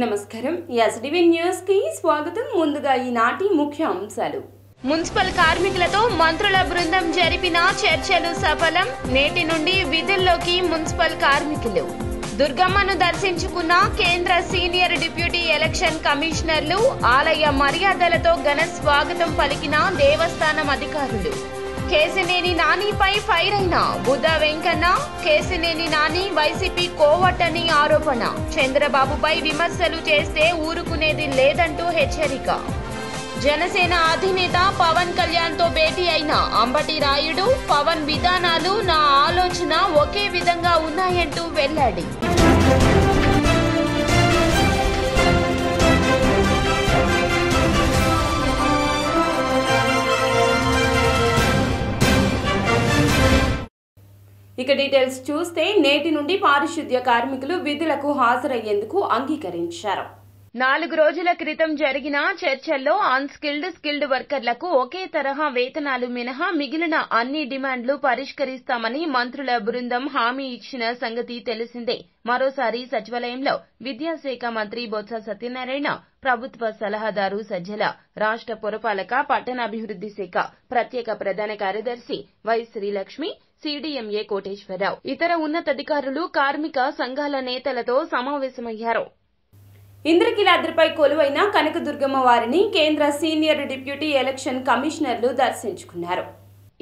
నమస్కారం SDV news కి స్వాగతం. ముందుగా ఈనాటి ముఖ్య అంశాలు. మున్సిపల్ కార్మికులతో మంత్రుల బృందం జరిపిన చర్చలు సఫలం. నేటి నుండి విధుల్లోకి మున్సిపల్ కార్మికులు. దుర్గమ్మను దర్శించుకున్న కేంద్ర సీనియర్ డిప్యూటీ ఎలక్షన్ కమిషనర్లు. ఆలయ మర్యాదలతో ఘన స్వాగతం పలికిన దేవస్థానం అధికారులు. కేశినేని నానిపై ఫైర్ అయిన బుద్ధ వెంకన్న. కేశినేని నాని వైసీపీ కోవట్టని ఆరోపణ. చంద్రబాబుపై విమర్శలు చేస్తే ఊరుకునేది లేదంటూ హెచ్చరిక. జనసేన అధినేత పవన్ కళ్యాణ్ తో భేటీ అయిన అంబటి రాయుడు. పవన్ విధానాలు నా ఆలోచన ఒకే విధంగా ఉన్నాయంటూ వెల్లడి. ఇక డీటెయిల్స్ చూస్తే నేటి నుండి పారిశుద్ధ్య కార్మికులు విధులకు హాజరయ్యేందుకు అంగీకరించారు. 4 రోజుల క్రితం జరిగిన చర్చల్లో అన్స్కిల్డ్, స్కిల్డ్ వర్కర్లకు ఒకే తరహా వేతనాలు మినహా మిగిలిన అన్ని డిమాండ్లు పరిష్కరిస్తామని మంత్రుల బృందం హామీ ఇచ్చిన సంగతి తెలిసిందే. మరోసారి సచివాలయంలో విద్యాశాఖ మంత్రి బొత్స సత్యనారాయణ, ప్రభుత్వ సలహాదారు సజ్జల, రాష్ట్ర పురపాలక పట్టణాభివృద్ది శాఖ ప్రత్యేక ప్రధాన కార్యదర్శి వై శ్రీలక్ష్మి, సీడీఎంఏ కోటేశ్వరరావు, ఇతర ఉన్నతాధికారులు, కార్మిక సంఘాల నేతలతో సమావేశమయ్యారు. ఇంద్రకీలాద్రిపై కొలువైన కనకదుర్గమ్మ వారిని కేంద్ర సీనియర్ డిప్యూటీ ఎలక్షన్ కమిషనర్లు దర్శించుకున్నారు.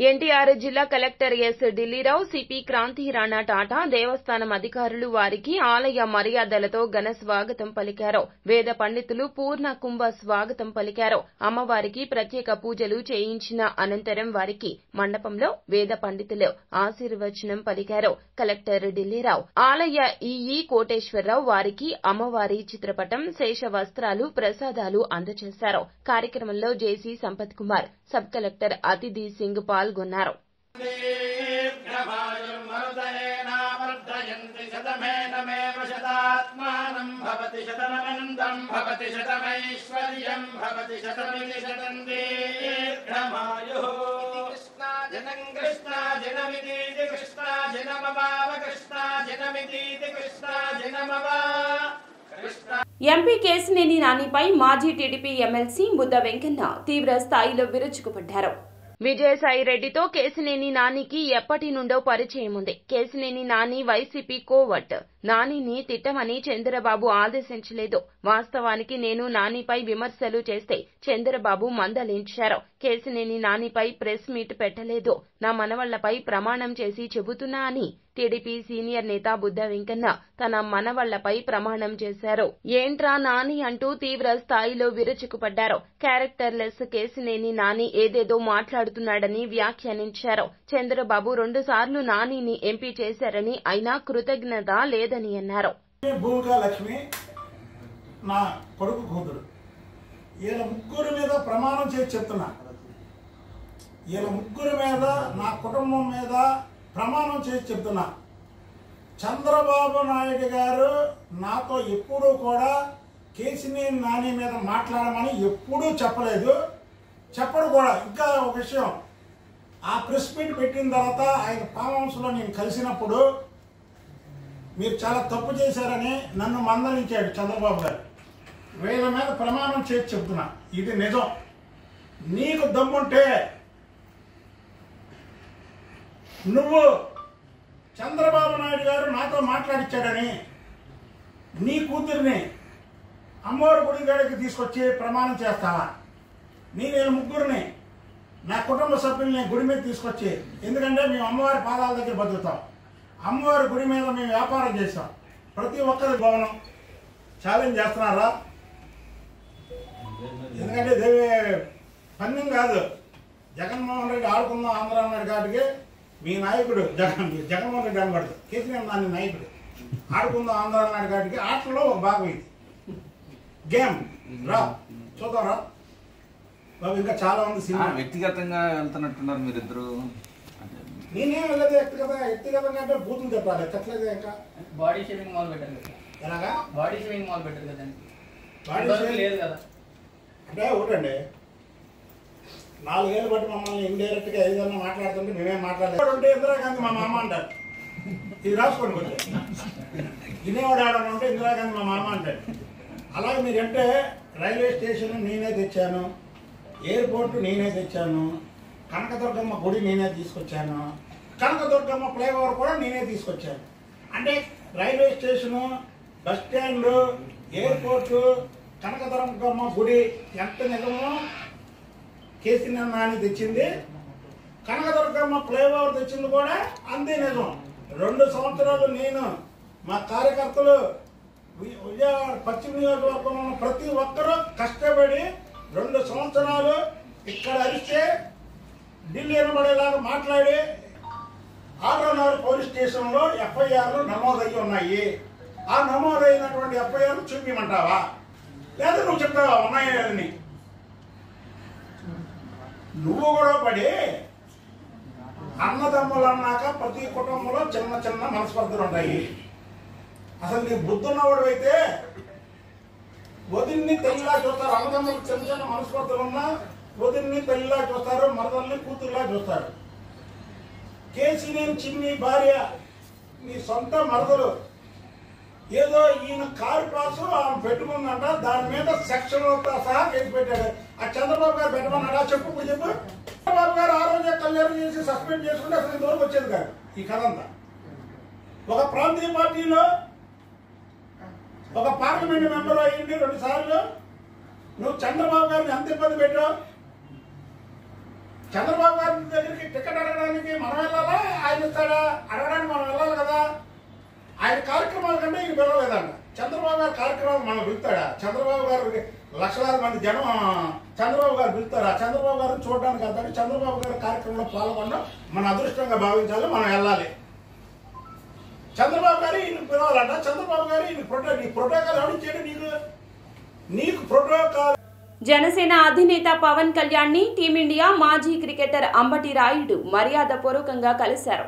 ఎన్టీఆర్ జిల్లా collector S Dilli Rao, CP Kranti Rana Tata, దేవస్థానం అధికారులు వారికి ఆలయ మర్యాదలతో ఘన స్వాగతం పలికారు. వేద పండితులు పూర్ణ కుంభ స్వాగతం పలికారు. అమ్మవారికి ప్రత్యేక పూజలు చేయించిన అనంతరం వారికి మండపంలో వేద పండితులు ఆశీర్వచనం పలికారు. కలెక్టర్ ఢిల్లీరావు, ఆలయ ఈఈ కోటేశ్వరరావు వారికి అమ్మవారి చిత్రపటం, శేష వస్త్రాలు, ప్రసాదాలు అందజేశారు. కార్యక్రమంలో జేసీ సంపత్ కుమార్, సబ్ కలెక్టర్ అతిథి సింగ్ పాల్గొన్నారు. ఎంపీ కేశినేని నానిపై మాజీ టీడీపీ ఎమ్మెల్సీ బుద్ధ వెంకన్న తీవ్ర స్థాయిలో విరుచుకుపడ్డారు. విజయసాయిరెడ్డితో కేశినేని నానికి ఎప్పటి నుండో పరిచయం ఉంది. కేశినేని నాని వైసీపీ కోవట్. నానిని తిట్టమని చంద్రబాబు ఆదేశించలేదు. వాస్తవానికి నేను నానిపై విమర్శలు చేస్తే చంద్రబాబు మందలించారు. కేశినేని నానిపై ప్రెస్ మీట్ పెట్టలేదు. నా మనవళ్లపై ప్రమాణం చేసి చెబుతున్నా అని టీడీపీ సీనియర్ నేత బుద్ధ వెంకన్న తన మనవళ్లపై ప్రమాణం చేశారు. ఏంట్రా నాని అంటూ తీవ్ర స్థాయిలో విరుచుకుపడ్డారు. క్యారెక్టర్లెస్ కేశినేని నాని ఏదేదో మాట్లాడుతున్నాడని వ్యాఖ్యానించారు. చంద్రబాబు 2 సార్లు నానిని ఎంపీ చేశారని, అయినా కృతజ్ఞత లేదని అన్నారు. భూమికా లక్ష్మి నా కొడుకు కూతురు. వీళ్ళ ముగ్గురు మీద ప్రమాణం చేసి చెప్తున్నా. వీళ్ళ ముగ్గురు మీద, నా కుటుంబం మీద ప్రమాణం చేసి చెప్తున్నా. చంద్రబాబు నాయుడు గారు నాతో ఎప్పుడూ కూడా కేశినేని నాని మీద మాట్లాడమని ఎప్పుడూ చెప్పలేదు, చెప్పడు కూడా. ఇంకా ఒక విషయం, ఆ ప్రెస్ మీట్ పెట్టిన తర్వాత ఆయన ఫామ్ హౌస్లో నేను కలిసినప్పుడు మీరు చాలా తప్పు చేశారని నన్ను మందలించాడు చంద్రబాబు గారు. వీళ్ళ మీద ప్రమాణం చేసి చెప్తున్నా, ఇది నిజం. నీకు దమ్ముంటే నువ్వు చంద్రబాబు నాయుడు గారు నాతో మాట్లాడించాడని నీ కూతురిని అమ్మవారి గుడి గారికి తీసుకొచ్చి ప్రమాణం చేస్తావా? నేను ముగ్గురిని, నా కుటుంబ సభ్యుల్ని గుడి మీద తీసుకొచ్చి, ఎందుకంటే మేము అమ్మవారి పాదాల దగ్గర బతుకుతాం. అమ్మవారి గుడి మీద మేము వ్యాపారం చేసాం. ప్రతి ఒక్కరి భవనం ఛాలెంజ్ చేస్తున్నారా? ఎందుకంటే దేవి పన్నం కాదు. జగన్మోహన్ రెడ్డి ఆడుకుందాం ఆంధ్ర అన్నాడు కాబట్టి మీ నాయకుడు జగన్మోహన్ రెడ్డి అనబడదు, కేసీఆర్ నాని నాయకుడు ఆడుకుందాం ఆంధ్ర అన్నాడు కాబట్టి ఆటలో ఒక భాగం ఇది. గేమ్ రా చూద్దాం రా బాబు. ఇంకా చాలా ఉంది సినిమా. వ్యక్తిగతంగా వెళ్తున్నట్టున్నారు మీరిద్దరు. నేనేం వెళ్ళదు వ్యక్తిగతంగా అంటే బూతులు చెప్పాలి. ఎట్లేదు ఇంకా బాడీ షేవింగ్ మొదలు పెట్టారు కదా. ఎలాగా బాడీ షేవింగ్ మొదలు పెట్టారు కదండి. బాడీ షేవింగ్ లేదు కదా. అంటే ఒకటండి, 4 ఏళ్ళు బట్టి మమ్మల్ని ఇండైరెక్ట్ గా ఏదైనా మాట్లాడుతుంటే మేమేం మాట్లాడలేదు. ఇందిరాగాంధీ మా మామ అంటారు. ఇది రాసుకోండి కొంచెం. వినేవాడు ఆడమంటే ఇందిరాగాంధీ మా మామ అంటాడు. అలాగే మీరంటే రైల్వే స్టేషన్ నేనే తెచ్చాను, ఎయిర్పోర్ట్ నేనే తెచ్చాను, కనకదుర్గమ్మ గుడి నేనే తీసుకొచ్చాను, కనకదుర్గమ్మ ఫ్లైఓవర్ కూడా నేనే తీసుకొచ్చాను. అంటే railway station, bus stand, airport, Kanakadurgamma గుడి ఎంత నిజమో కేసీఆర్ నాని తెచ్చింది, కనకదుర్గమ్మ ఫ్లైఓవర్ తెచ్చింది కూడా అంతే నిజం. 2 సంవత్సరాలు నేను మా కార్యకర్తలు విజయవాడ పశ్చిమ నియోజకవర్గంలో ఉన్న ప్రతి ఒక్కరూ కష్టపడి 2 సంవత్సరాలు ఇక్కడ అరిస్తే ఢిల్లీ అనబడేలాగా మాట్లాడి ఆర్ఆర్ పోలీస్ స్టేషన్లో ఎఫ్ఐఆర్లు నమోదయ్యి ఉన్నాయి. ఆ నమోదైనటువంటి ఎఫ్ఐఆర్లు చూపించమంటావా లేదా నువ్వు చెప్తావా ఉన్నాయని? నువ్వు కూడా పడి అన్నదమ్ములు అన్నాక ప్రతి కుటుంబంలో చిన్న చిన్న మనస్పర్ధలు ఉంటాయి. అసలు నీ బుద్ధున్నవాడు అయితే వదిన్ని తల్లిలా చూస్తారు. అన్నదమ్ములకు చిన్న చిన్న మనస్పర్ధలు ఉన్నా వదిన్ని తల్లిలా చూస్తారు, మరదల్ని కూతురులా చూస్తారు. కేసీఆర్ చిన్ని భార్య నీ సొంత మరదలు ఏదో ఈయన కారు పాసు ఆమె పెట్టుకుందంట, దాని మీద సెక్షన్లతో సహా కేసు పెట్టాడు. ఆ చంద్రబాబు గారు పెట్టమన్నాడా? చెప్పు ఇప్పుడు చెప్పు. చంద్రబాబు గారు ఆ రోజే కళ్యాణం చేసి సస్పెండ్ చేసుకుంటే అసలు ఇంతవరకు వచ్చేది కాదు ఈ కథ అంతా. ఒక ప్రాంతీయ పార్టీలో ఒక పార్లమెంట్ మెంబర్ అయ్యింది 2 సార్లు. నువ్వు చంద్రబాబు గారిని ఎంత ఇబ్బంది పెట్టావు? చంద్రబాబు గారి దగ్గరికి టికెట్ అడగడానికి మనం వెళ్ళాలా, ఆయన ఇస్తాడా? అడగడానికి మనం వెళ్ళాలి కదా. ఆయన కార్యక్రమాల కంటే ఇంక పిలవలేదంట. చంద్రబాబు గారి కార్యక్రమాలు మనం పిలుస్తాడా? చంద్రబాబు గారు లక్షలాది మంది జనం చంద్రబాబు గారు పిలుస్తారా? చంద్రబాబు గారిని చూడడానికి వెళ్తాడు. చంద్రబాబు గారి కార్యక్రమంలో పాల్గొనడం మన అదృష్టంగా భావించాలి, మనం వెళ్ళాలి. చంద్రబాబు గారు ఈయన పిలవాలంట. చంద్రబాబు గారు ఈయన ప్రోటోకాల్ ఎవరిచ్చాడు? నీకు ప్రోటోకాల్. జనసేన అధినేత పవన్ కళ్యాణ్ ని టీమిండియా మాజీ క్రికెటర్ అంబటి రాయుడు మర్యాదపూర్వకంగా కలిశారు.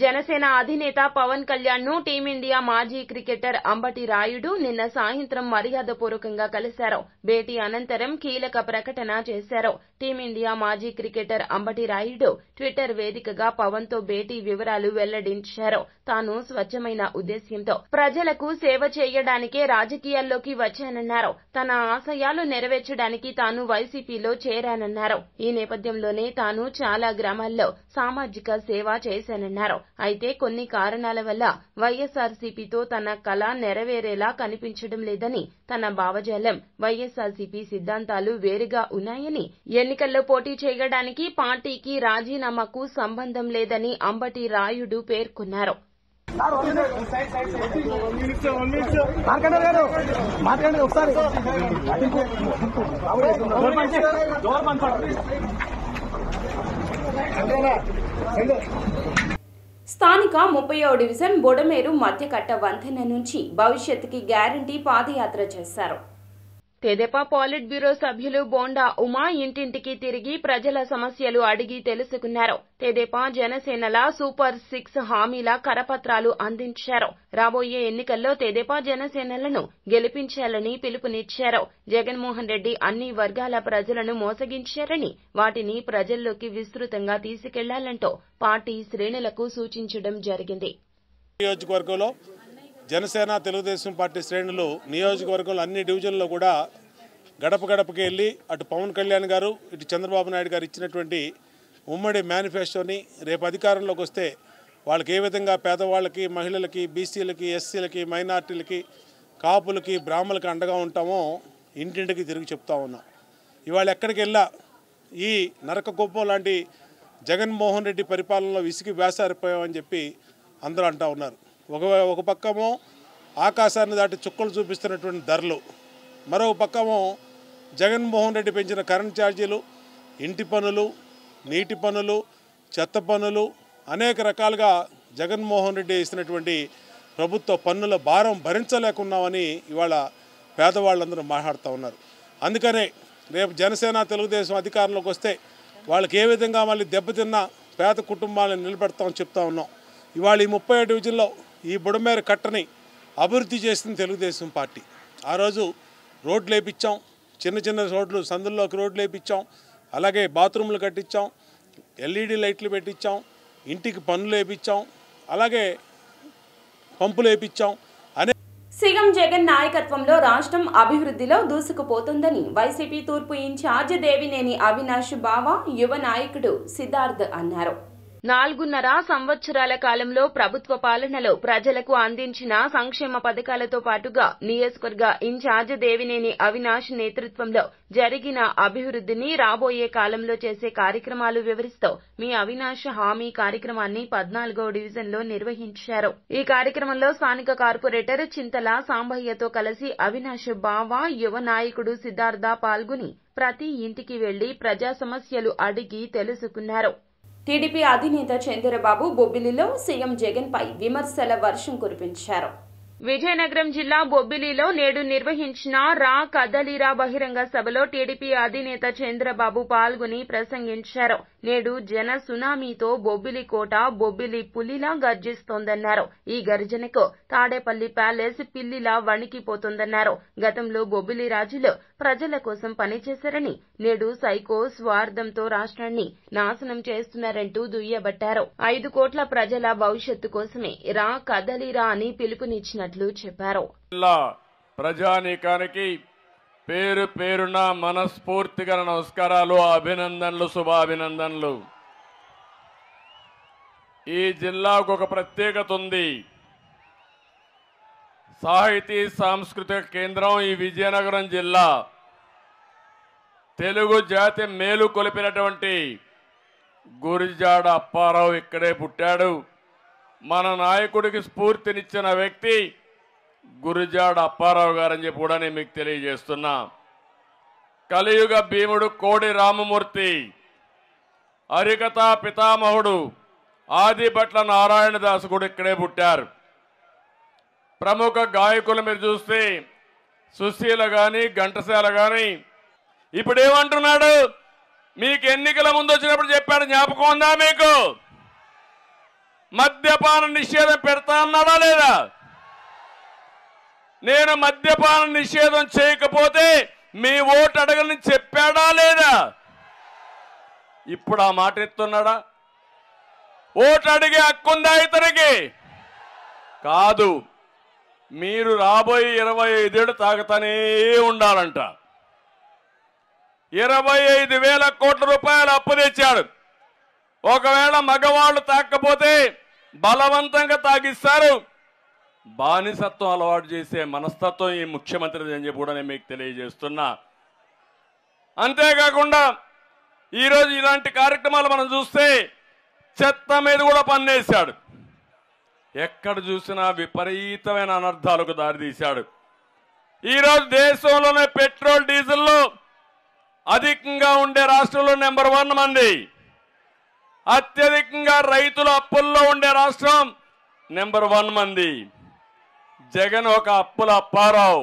జనసేన అధినేత పవన్ కళ్యాణ్ ను టీమిండియా మాజీ క్రికెటర్ అంబటి రాయుడు నిన్న సాయంత్రం మర్యాదపూర్వకంగా కలిశారు. భేటీ అనంతరం కీలక ప్రకటన చేశారు. టీమిండియా మాజీ క్రికెటర్ అంబటి రాయుడు ట్విట్టర్ వేదికగా పవన్ తో భేటీ వివరాలు వెల్లడించారు. తాను స్వచ్ఛమైన ఉద్దేశ్యంతో ప్రజలకు సేవ చేయడానికే రాజకీయాల్లోకి వచ్చానన్నారు. తన ఆశయాలు నెరవేర్చడానికి తాను వైసీపీలో చేరానన్నారు. ఈ నేపథ్యంలోనే తాను చాలా గ్రామాల్లో సామాజిక సేవ చేశానన్నారు. అయితే కొన్ని కారణాల వల్ల వైఎస్ఆర్సీపీతో తన కల నెరవేరేలా కనిపించడం లేదని, తన భావజాలం వైఎస్ఆర్సీపీ సిద్ధాంతాలు వేరుగా ఉన్నాయని, ఎన్నికల్లో పోటీ చేయడానికి పార్టీకి రాజీనామాకు సంబంధం లేదని అంబటి రాయుడు పేర్కొన్నారు. స్థానిక 30వ డివిజన్ బొడమేరు మధ్యకట్ట వంతెన నుంచి భవిష్యత్తుకి గ్యారంటీ పాదయాత్ర చేశారు. తెదేపా పాలిట్ బ్యూరో సభ్యులు బోండా ఉమా ఇంటింటికి తిరిగి ప్రజల సమస్యలు అడిగి తెలుసుకున్నారు. తెదేపా జనసేనల సూపర్ 6 హామీల కరపత్రాలు అందించారు. రాబోయే ఎన్నికల్లో తెదేపా జనసేనలను గెలిపించాలని పిలుపునిచ్చారు. జగన్మోహన్ రెడ్డి అన్ని వర్గాల ప్రజలను మోసగించారని, వాటిని ప్రజల్లోకి విస్తృతంగా తీసుకెళ్లాలంటూ పార్టీ శ్రేణులకు సూచించడం జరిగింది. నియోజకవర్గంలో జనసేన తెలుగుదేశం పార్టీ శ్రేణులు నియోజకవర్గంలో అన్ని డివిజన్లో కూడా గడప గడపకి వెళ్ళి అటు పవన్ కళ్యాణ్ గారు ఇటు చంద్రబాబు నాయుడు గారు ఇచ్చినటువంటి ఉమ్మడి మేనిఫెస్టోని రేపు అధికారంలోకి వస్తే వాళ్ళకి ఏ విధంగా పేదవాళ్ళకి, మహిళలకి, బీసీలకి, ఎస్సీలకి, మైనార్టీలకి, కాపులకి, బ్రాహ్మణులకి అండగా ఉంటామో ఇంటింటికి తిరిగి చెప్తా ఉన్నాం. ఇవాళ ఎక్కడికి వెళ్ళా ఈ నరక కుప్పం లాంటి జగన్మోహన్ రెడ్డి పరిపాలనలో విసిగి వేసారిపోయామని చెప్పి అందరూ అంటూ ఉన్నారు. ఒక పక్కమో ఆకాశాన్ని దాటి చుక్కలు చూపిస్తున్నటువంటి ధరలు, మరొక పక్కమో జగన్మోహన్ రెడ్డి పెంచిన కరెంట్ ఛార్జీలు, ఇంటి పన్నులు, నీటి పన్నులు, చెత్త పన్నులు, అనేక రకాలుగా జగన్మోహన్ రెడ్డి ఇస్తున్నటువంటి ప్రభుత్వ పన్నుల భారం భరించలేకున్నామని ఇవాళ పేదవాళ్ళందరూ మాట్లాడుతూ ఉన్నారు. అందుకనే రేపు జనసేన తెలుగుదేశం అధికారంలోకి వస్తే వాళ్ళకి ఏ విధంగా మళ్ళీ దెబ్బతిన్న పేద కుటుంబాలను నిలబెడతామని చెప్తా ఉన్నాం. ఇవాళ ఈ 30వ డివిజన్లో ఈ బుడమేరు కట్టని అభివృద్ధి చేసింది తెలుగుదేశం పార్టీ. ఆ రోజు రోడ్లు వేయించాం, చిన్న చిన్న రోడ్లు సందుల్లోకి రోడ్లు వేయించాం, అలాగే బాత్రూమ్లు కట్టించాం, ఎల్ఈడి లైట్లు పెట్టించాం, ఇంటికి పన్నులు వేయించాం, అలాగే పంపులు వేయించాం. సీఎం జగన్ నాయకత్వంలో రాష్ట్రం అభివృద్ధిలో దూసుకుపోతుందని వైసీపీ తూర్పు ఇన్ఛార్జ్ దేవినేని అవినాష్ బావ యువ నాయకుడు సిద్ధార్థ్ అన్నారు. 4.5 సంవత్సరాల కాలంలో ప్రభుత్వ పాలనలో ప్రజలకు అందించిన సంక్షేమ పథకాలతో పాటుగా నియోజకవర్గ ఇన్ఛార్జ్ దేవినేని అవినాష్ నేతృత్వంలో జరిగిన అభివృద్ధిని రాబోయే కాలంలో చేసే కార్యక్రమాలు వివరిస్తూ మీ అవినాష్ హామీ కార్యక్రమాన్ని 14వ డివిజన్లో నిర్వహించారు. ఈ కార్యక్రమంలో స్థానిక కార్పొరేటర్ చింతల సాంబయ్యతో కలిసి అవినాష్ బావ యువ నాయకుడు సిద్ధార్థ పాల్గొని ప్రతి ఇంటికి వెళ్లి ప్రజా సమస్యలు అడిగి తెలుసుకున్నారు. టీడీపీ అధినేత చంద్రబాబు బొబ్బిలిలో సీఎం జగన్ పై విమర్శల వర్షం కురిపించారు. విజయనగరం జిల్లా బొబ్బిలిలో నేడు నిర్వహించిన రా కదలిరా బహిరంగ సభలో టీడీపీ అధినేత చంద్రబాబు పాల్గొని ప్రసంగించారు. నేడు జన సునామీతో బొబ్బిలి కోట బొబ్బిలి పులిలా గర్జిస్తోందన్నారు. ఈ గర్జనకు తాడేపల్లి ప్యాలెస్ పిల్లిలా వణికిపోతోందన్నారు. గతంలో బొబ్బిలి రాజులు ప్రజల కోసం పనిచేశారని, నేడు సైకో స్వార్థంతో రాష్ట్రాన్ని నాశనం చేస్తున్నారంటూ దుయ్యబట్టారు. 5 కోట్ల ప్రజల భవిష్యత్తు కోసమే రా కదలిరా అని పిలుపునిచ్చినట్లు చెప్పారు. ప్రజానీకానికి పేరు పేరున మనస్ఫూర్తిగా నమస్కారాలు, అభినందనలు, శుభాభినందనలు. ఈ జిల్లాకు ఒక ప్రత్యేకత ఉంది. సాహితీ సాంస్కృతిక కేంద్రం ఈ విజయనగరం జిల్లా. తెలుగు జాతి మేలు కొలిపినటువంటి గురిజాడ అప్పారావు ఇక్కడే పుట్టాడు. మన నాయకుడికి స్ఫూర్తినిచ్చిన వ్యక్తి గురిజాడ అప్పారావు గారని చెప్పి కూడా నేను మీకు తెలియజేస్తున్నా. కలియుగ భీముడు కోడి రామమూర్తి, హరికథా పితామహుడు ఆదిభట్ల నారాయణదాసు కూడా ఇక్కడే పుట్టారు. ప్రముఖ గాయకులు మీరు చూస్తే సుశీల గాని, ఘంటసాల గాని. ఇప్పుడేమంటున్నాడు? మీకు ఎన్నికల ముందు వచ్చినప్పుడు చెప్పాడు, జ్ఞాపకం ఉందా మీకు? మద్యపాన నిషేధం పెడతా అన్నాడా లేదా? నేను మద్యపాన నిషేధం చేయకపోతే మీ ఓటు అడగని చెప్పాడా లేదా? ఇప్పుడు ఆ మాట ఎత్తున్నాడా? ఓటు అడిగే హక్కుందా ఇతనికి? కాదు. మీరు రాబోయే 25 ఏళ్ళు తాగుతానే ఉండాలంట. 25,000 కోట్ల రూపాయలు అప్పు తెచ్చాడు. ఒకవేళ మగవాళ్ళు తాకపోతే బలవంతంగా తాగిస్తారు. బానిసత్వం అలవాటు చేసే మనస్తత్వం ఈ ముఖ్యమంత్రి అని చెప్పి కూడా నేను మీకు తెలియజేస్తున్నా. అంతేకాకుండా ఈరోజు ఇలాంటి కార్యక్రమాలు మనం చూస్తే చెత్త మీద కూడా పన్నేశాడు. ఎక్కడ చూసినా విపరీతమైన అనర్థాలకు దారితీశాడు. ఈరోజు దేశంలోనే పెట్రోల్ డీజిల్లో అధికంగా ఉండే రాష్ట్రంలో నెంబర్ 1 మంది. అత్యధికంగా రైతుల అప్పుల్లో ఉండే రాష్ట్రం నెంబర్ 1 మంది. జగన్ ఒక అప్పుల అప్పారావు.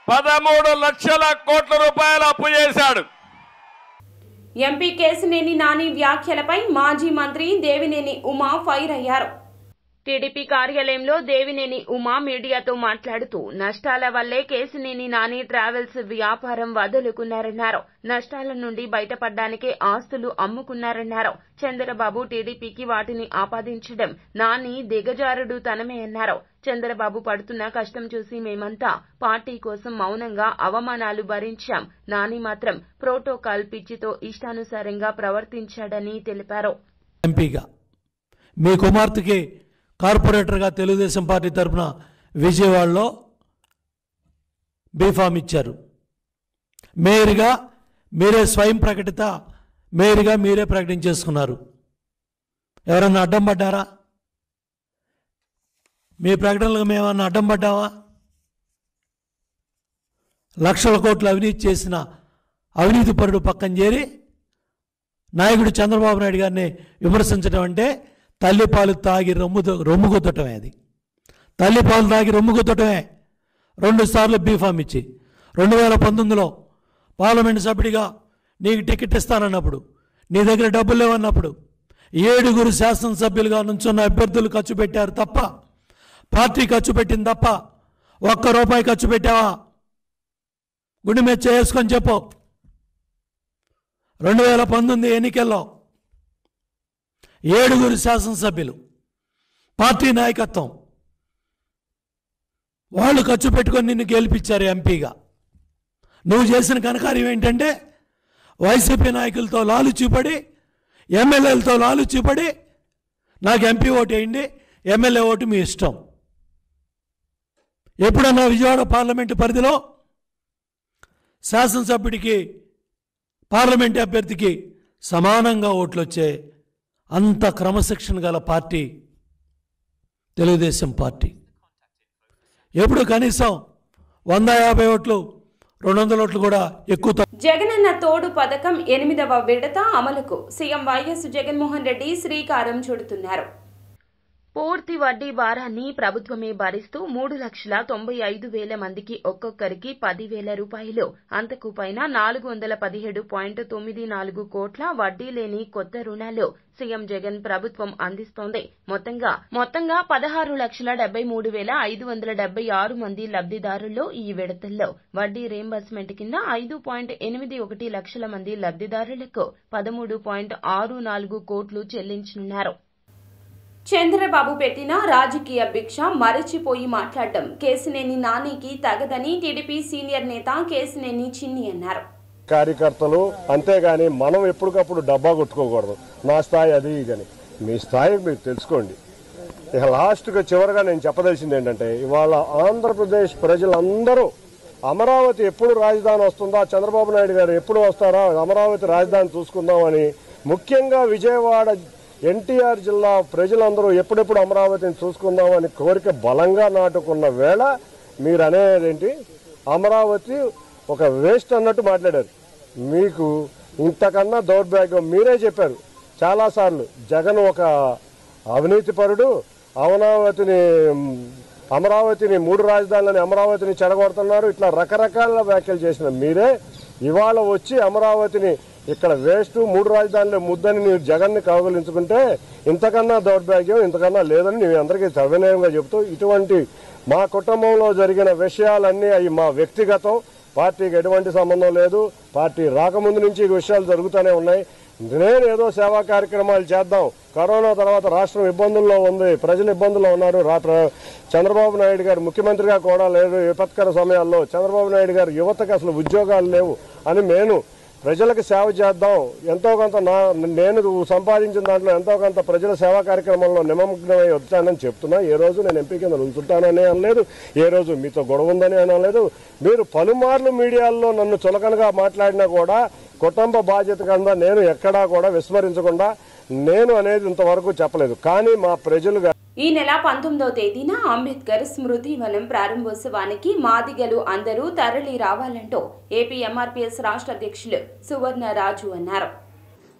13 లక్షల కోట్ల రూపాయలు అప్పు చేశాడు. ఎంపీ కేశినేని నాని వ్యాఖ్యలపై మాజీ మంత్రి దేవినేని ఉమా ఫైర్ అయ్యారు. టీడీపీ కార్యాలయంలో దేవినేని ఉమా మీడియాతో మాట్లాడుతూ నష్టాల వల్లే కేశినేని నాని ట్రావెల్స్ వ్యాపారం వదులుకున్నారన్నారు. నష్టాల నుండి బయటపడ్డానికే ఆస్తులు అమ్ముకున్నారన్నారు. చంద్రబాబు టీడీపీకి వాటిని ఆపాదించడం నాని దిగజారుడు తనమే అన్నారు. చంద్రబాబు పడుతున్న కష్టం చూసి మేమంతా పార్టీ కోసం మౌనంగా అవమానాలు భరించాం. నాని మాత్రం ప్రోటోకాల్ పిచ్చితో ఇష్టానుసారంగా ప్రవర్తించాడని తెలిపారు. ఎంపీగా మీ కుమార్తెకి కార్పొరేటర్గా తెలుగుదేశం పార్టీ తరఫున విజయవాడలో బీఫామ్ ఇచ్చారు. మేయర్గా మీరే స్వయం ప్రకటిత మేయర్గా మీరే ప్రకటించేసుకున్నారు. ఎవరన్నా అడ్డం పడ్డారా? మీ ప్రకటనలకు మేమన్నా అడ్డం పడ్డావా? లక్షల కోట్లు అవినీతి చేసిన అవినీతి పరుడు పక్కన చేరి నాయకుడు చంద్రబాబు నాయుడు గారిని విమర్శించడం అంటే తల్లిపాలు తాగి రొమ్ము గుద్దటమే. అది తల్లిపాలు తాగి రొమ్ము గుద్దటమే. 2 సార్లు బీఫామ్ ఇచ్చి 2019లో పార్లమెంటు సభ్యుడిగా నీకు టికెట్ ఇస్తానన్నప్పుడు, నీ దగ్గర డబ్బులు లేవన్నప్పుడు 7 శాసనసభ్యులుగా నుంచున్న అభ్యర్థులు ఖర్చు పెట్టారు తప్ప, పార్టీ ఖర్చు పెట్టింది తప్ప ₹1 ఖర్చు పెట్టావా? గుండె మీద చేసుకొని చెప్పు. 2019 ఎన్నికల్లో 7 శాసనసభ్యులు, పార్టీ నాయకత్వం వాళ్ళు ఖర్చు పెట్టుకొని నిన్ను గెలిపించారు ఎంపీగా. నువ్వు చేసిన ఘనకార్యం ఏంటంటే వైసీపీ నాయకులతో లాలు చూపడి, ఎమ్మెల్యేలతో లాలు చూపడి నాకు ఎంపీ ఓటు వేయండి, ఎమ్మెల్యే ఓటు మీ ఇష్టం. ఎప్పుడన్నా విజయవాడ పార్లమెంటు పరిధిలో శాసనసభ్యుడికి, పార్లమెంటు అభ్యర్థికి సమానంగా ఓట్లు వచ్చే అంత క్రమశిక్షణ గల పార్టీ తెలుగుదేశం పార్టీ. ఎప్పుడు కనీసం 150 ఓట్లు 200 ఓట్లు కూడా ఎక్కువ. జగనన్న తోడు పథకం 8వ విడత అమలుకు సీఎం వైఎస్ జగన్మోహన్ రెడ్డి శ్రీకారం చుడుతున్నారు. పూర్తి వడ్డీ భారాన్ని ప్రభుత్వమే భరిస్తూ 3,95,000 మందికి ఒక్కొక్కరికి 10,000 రూపాయలు, అంతకు పైన 417.94 కోట్ల వడ్డీ లేని కొత్త రుణాలు సీఎం జగన్ ప్రభుత్వం అందిస్తోంది. మొత్తంగా 16,73,576 మంది లబ్ధిదారుల్లో ఈ విడతల్లో వడ్డీ రీయింబర్స్మెంట్ కింద 5.81 లక్షల మంది లబ్ధిదారులకు 13.64 కోట్లు చెల్లించనున్నారు. చంద్రబాబు పెట్టిన రాజకీయ భిక్ష మరచిపోయి మాట్లాడడం కేసినేని నానికి తగదని టీడీపీ సీనియర్ నేత కేసినేని చిన్ని అన్నారు. కార్యకర్తలు అంతేగాని మనం ఎప్పటికప్పుడు డబ్బా కొట్టుకోకూడదు. నా స్థాయి అది కానీ మీ స్థాయి మీరు తెలుసుకోండి. ఇక లాస్ట్గా చివరిగా నేను చెప్పదలిసింది ఏంటంటే, ఇవాళ ఆంధ్రప్రదేశ్ ప్రజలందరూ అమరావతి ఎప్పుడు రాజధాని వస్తుందా, చంద్రబాబు నాయుడు గారు ఎప్పుడు వస్తారా, అమరావతి రాజధాని చూసుకుందామని, ముఖ్యంగా విజయవాడ ఎన్టీఆర్ జిల్లా ప్రజలందరూ ఎప్పుడెప్పుడు అమరావతిని చూసుకుందామని కోరిక బలంగా నాటుకున్న వేళ మీరు అనేదేంటి, అమరావతి ఒక వేస్ట్ అన్నట్టు మాట్లాడారు. మీకు ఇంతకన్నా దౌర్భాగ్యం మీరే చెప్పారు చాలాసార్లు. జగన్ ఒక అవినీతిపరుడు, అమరావతిని 3 రాజధానులని అమరావతిని చెడగొడుతున్నారు, ఇట్లా రకరకాల వ్యాఖ్యలు చేసిన మీరే ఇవాళ వచ్చి అమరావతిని ఇక్కడ వేస్ట్ 3 రాజధానులే ముద్దని మీరు జగన్ని కౌగిలించుకుంటే ఇంతకన్నా దౌర్భాగ్యం ఇంతకన్నా లేదని నేను అందరికీ సవినయంగా చెబుతూ, ఇటువంటి మా కుటుంబంలో జరిగిన విషయాలన్నీ అవి మా వ్యక్తిగతం, పార్టీకి ఎటువంటి సంబంధం లేదు. పార్టీ రాకముందు నుంచి ఈ విషయాలు జరుగుతూనే ఉన్నాయి. నేను ఏదో సేవా కార్యక్రమాలు చేద్దాం, కరోనా తర్వాత రాష్ట్రం ఇబ్బందుల్లో ఉంది, ప్రజలు ఇబ్బందుల్లో ఉన్నారు, చంద్రబాబు నాయుడు గారు ముఖ్యమంత్రిగా కూడా లేరు, విపత్కర సమయాల్లో చంద్రబాబు నాయుడు గారు యువతకు అసలు ఉద్యోగాలు లేవు అని నేను ప్రజలకు సేవ చేద్దాం, ఎంతో కొంత నేను సంపాదించిన దాంట్లో ఎంతో కొంత ప్రజల సేవా కార్యక్రమంలో నిమగ్నమై వచ్చానని చెప్తున్నా. ఏ రోజు నేను ఎంపీ కింద నిల్చుంటానని అనలేదు, ఏ రోజు మీతో గొడవ ఉందని అనలేదు. మీరు పలుమార్లు మీడియాల్లో నన్ను చులకనగా మాట్లాడినా కూడా కుటుంబ బాధ్యత కింద నేను ఎక్కడా కూడా విస్మరించకుండా నేను అనేది ఇంతవరకు చెప్పలేదు. కానీ మా ప్రజలు ఈ నెల 19వ తేదీన అంబేద్కర్ స్మృతి వనం ప్రారంభోత్సవానికి మాదిగలు అందరూ తరలి రావాలంటూ ఏపీ ఎంఆర్పీఎస్ రాష్ట్ర అధ్యక్షులు సువర్ణరాజు అన్నారు.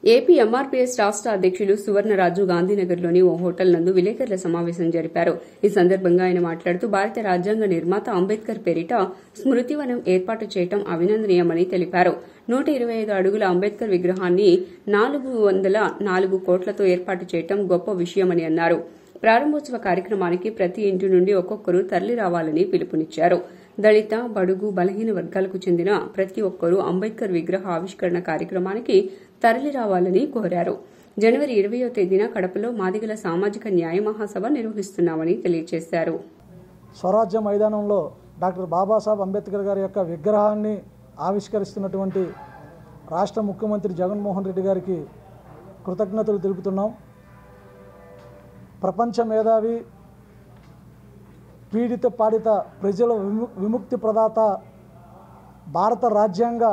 ఏపీ ఎంఆర్పీఎస్ రాష్ట్ర అధ్యక్షులు సువర్ణరాజు గాంధీనగర్లోని ఓ హోటల్ నందు విలేకరుల సమావేశం జరిపారు. ఈ సందర్భంగా ఆయన మాట్లాడుతూ భారత రాజ్యాంగ నిర్మాత అంబేద్కర్ పేరిట స్మృతివనం ఏర్పాటు చేయడం అభినందనీయమని తెలిపారు. 125 అడుగుల అంబేద్కర్ విగ్రహాన్ని 404 కోట్లతో ఏర్పాటు చేయడం గొప్ప విషయమని అన్నారు. ప్రారంభోత్సవ కార్యక్రమానికి ప్రతి ఇంటి నుండి ఒక్కొక్కరు తరలి రావాలని పిలుపునిచ్చారు. దళిత, బడుగు, బలహీన వర్గాలకు చెందిన ప్రతి ఒక్కరూ అంబేద్కర్ విగ్రహ ఆవిష్కరణ కార్యక్రమానికి తరలి రావాలని కోరారు. జనవరి 20వ తేదీన కడపలో మాదిగల సామాజిక న్యాయ మహాసభ నిర్వహిస్తున్నామని తెలియజేశారు. స్వరాజ్య మైదానంలో డాక్టర్ బాబాసాహెబ్ అంబేద్కర్ గారి యొక్క విగ్రహాన్ని ఆవిష్కరిస్తున్నటువంటి రాష్ట్ర ముఖ్యమంత్రి జగన్మోహన్ రెడ్డి గారికి కృతజ్ఞతలు తెలుపుతున్నాం. ప్రపంచ మేధావి, పీడిత పాడిత ప్రజల విముక్తి ప్రదాత, భారత రాజ్యాంగ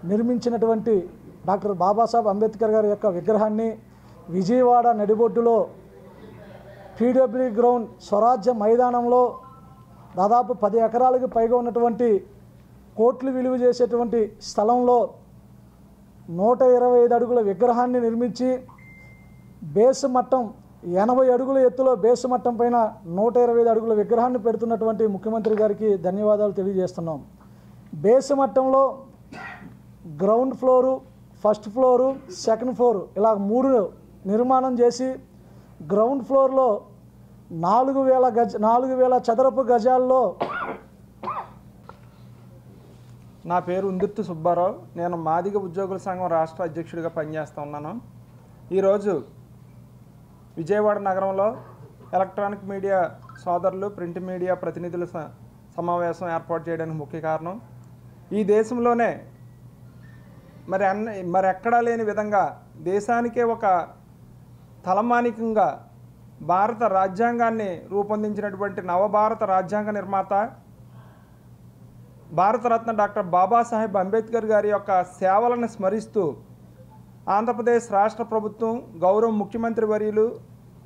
నిర్మించినటువంటి డాక్టర్ బాబాసాహెబ్ అంబేద్కర్ గారి యొక్క విగ్రహాన్ని విజయవాడ నడిబొడ్డులో పీడబ్ల్యూ గ్రౌండ్ స్వరాజ్య మైదానంలో దాదాపు 10 ఎకరాలకు పైగా ఉన్నటువంటి కోట్లు విలువ చేసేటువంటి స్థలంలో 125 అడుగుల విగ్రహాన్ని నిర్మించి బేస్ మట్టం 80 అడుగుల ఎత్తులో బేస్ మట్టం పైన 125 అడుగుల విగ్రహాన్ని పెడుతున్నటువంటి ముఖ్యమంత్రి గారికి ధన్యవాదాలు తెలియజేస్తున్నాం. బేస్ మట్టంలో ground floor, first floor, second floor ఇలా 3 నిర్మాణం చేసి గ్రౌండ్ ఫ్లోర్లో 4,000 చదరపు గజాల్లో. నా పేరు ఉందిర్తి సుబ్బారావు. నేను మాదిగ ఉద్యోగుల సంఘం రాష్ట్ర అధ్యక్షుడిగా పనిచేస్తూ ఉన్నాను. ఈరోజు విజయవాడ నగరంలో ఎలక్ట్రానిక్ మీడియా సోదరులు ప్రింట్ మీడియా ప్రతినిధుల సమావేశం ఏర్పాటు చేయడానికి ముఖ్య కారణం ఈ దేశంలోనే మరి ఎక్కడా లేని విధంగా దేశానికే ఒక తలమానికంగా భారత రాజ్యాంగాన్ని రూపొందించినటువంటి నవభారత రాజ్యాంగ నిర్మాత భారతరత్న డాక్టర్ బాబాసాహెబ్ అంబేద్కర్ గారి యొక్క సేవలను స్మరిస్తూ ఆంధ్రప్రదేశ్ రాష్ట్ర ప్రభుత్వం గౌరవ ముఖ్యమంత్రి వర్యులు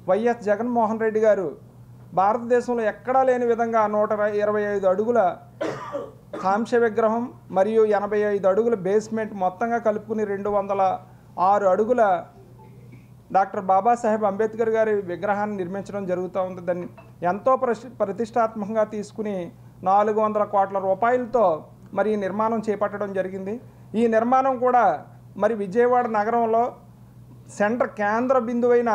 వైఎస్ జగన్మోహన్ రెడ్డి గారు భారతదేశంలో ఎక్కడా లేని విధంగా 125 అడుగుల కాంస్య విగ్రహం మరియు 85 అడుగుల బేస్మెంట్ మొత్తంగా కలుపుకుని 206 అడుగుల డాక్టర్ బాబాసాహెబ్ అంబేద్కర్ గారి విగ్రహాన్ని నిర్మించడం జరుగుతూ ఉంది. దాన్ని ఎంతో ప్రతిష్టాత్మకంగా తీసుకుని 400 కోట్ల రూపాయలతో మరి ఈ నిర్మాణం చేపట్టడం జరిగింది. ఈ నిర్మాణం కూడా మరి విజయవాడ నగరంలో కేంద్ర బిందువైన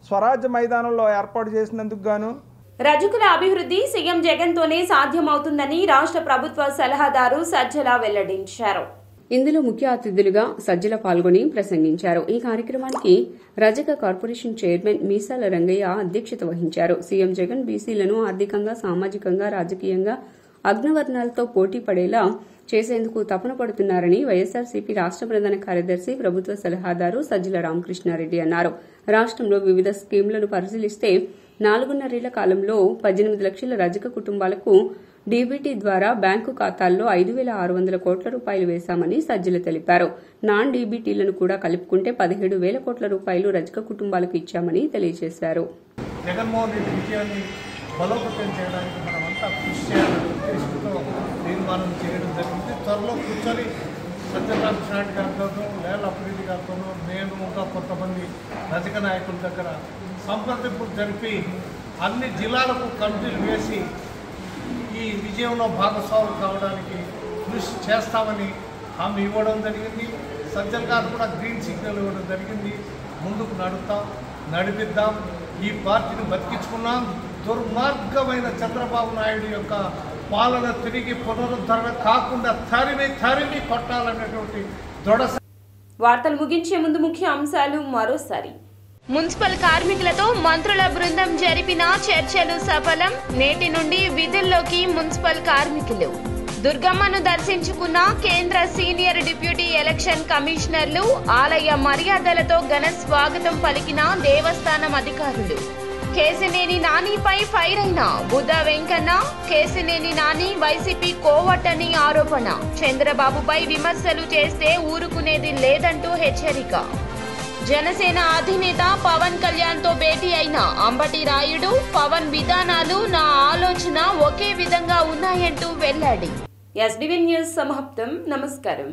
స్వరాజ్య మైదానంలో ఏర్పాటు చేసినందుకు గాను రజకుల అభివృద్ధి సీఎం జగన్తోనే సాధ్యమవుతుందని రాష్ట్ర ప్రభుత్వ సలహాదారు సజ్జల వెల్లడించారు. ఇందులో ముఖ్య అతిథులుగా సజ్జల పాల్గొని ప్రసంగించారు. ఈ కార్యక్రమానికి రజక కార్పొరేషన్ చైర్మన్ మీసాల రంగయ్య అధ్యక్షత వహించారు. సీఎం జగన్ బీసీలను ఆర్థికంగా, సామాజికంగా, రాజకీయంగా అగ్రవర్ణాలతో పోటీ పడేలా చేసేందుకు తపన పడుతున్నారని వైఎస్సార్సీపీ రాష్ట్ర ప్రధాన కార్యదర్శి, ప్రభుత్వ సలహాదారు సజ్జల రామకృష్ణారెడ్డి అన్నారు. రాష్ట్రంలో వివిధ స్కీంలను పరిశీలిస్తే 4.5 కాలంలో 18 లక్షల రజక కుటుంబాలకు డీబీటీ ద్వారా బ్యాంకు ఖాతాల్లో 5,600 కోట్ల రూపాయలు వేశామని సజ్జల తెలిపారు. నాన్ డీబీటీలను కూడా కలుపుకుంటే 17,000 కోట్ల రూపాయలు రజక కుటుంబాలకు ఇచ్చామని తెలియజేశారు. జగన్మోహన్ రెడ్డి విజయాన్ని బలోపేతం చేయడానికి మనమంతా కృషి చేయాలని ఉద్దేశంతో తీర్మానం చేయడం జరిగింది. త్వరలో కూర్చొని సజ్జల రామకృష్ణారెడ్డి గారితోనూ, లేళ్ల అప్పిరెడ్డి గారితోనూ, నేను ఇంకా కొంతమంది రజక నాయకుల దగ్గర సంప్రదింపులు జరిపి అన్ని జిల్లాలకు కమిటీలు వేసి ఈ విజయంలో భాగస్వాములు కావడానికి కృషి చేస్తామని హామీ ఇవ్వడం జరిగింది. సజ్జల గారు కూడా గ్రీన్ సిగ్నల్ ఇవ్వడం జరిగింది. ముందుకు నడిపిద్దాం, ఈ పార్టీని బతికించుకున్నాం. దుర్మార్గమైన చంద్రబాబు నాయుడు యొక్క పాలన తిరిగి పునరుద్ధరణ కాకుండా తరిమి కొట్టాలనేటువంటి దృఢ. వార్తలు ముగించే ముందు ముఖ్య అంశాలు మరోసారి. మున్సిపల్ కార్మికులతో మంత్రుల బృందం జరిపిన చర్చలు సఫలం. నేటి నుండి విధుల్లోకి మున్సిపల్ కార్మికులు. దుర్గమ్మను దర్శించుకున్న కేంద్ర సీనియర్ డిప్యూటీ ఎలక్షన్ కమిషనర్లు. ఆలయ మర్యాదలతో ఘన స్వాగతం పలికిన దేవస్థానం అధికారులు. కేసినేని నానిపై ఫైర్ అయిన బుద్ధ వెంకన్న. కేసినేని నాని వైసీపీ కోవట్టని ఆరోపణ. చంద్రబాబుపై విమర్శలు చేస్తే ఊరుకునేది లేదంటూ హెచ్చరిక. జనసేన అధినేత పవన్ కళ్యాణ్ తో భేటీ అయిన అంబటి రాయుడు. పవన్ విధానాలు, నా ఆలోచన ఒకే విధంగా ఉన్నాయంటూ వెల్లడి. ఎస్డివి న్యూస్ సమాప్తం. నమస్కారం.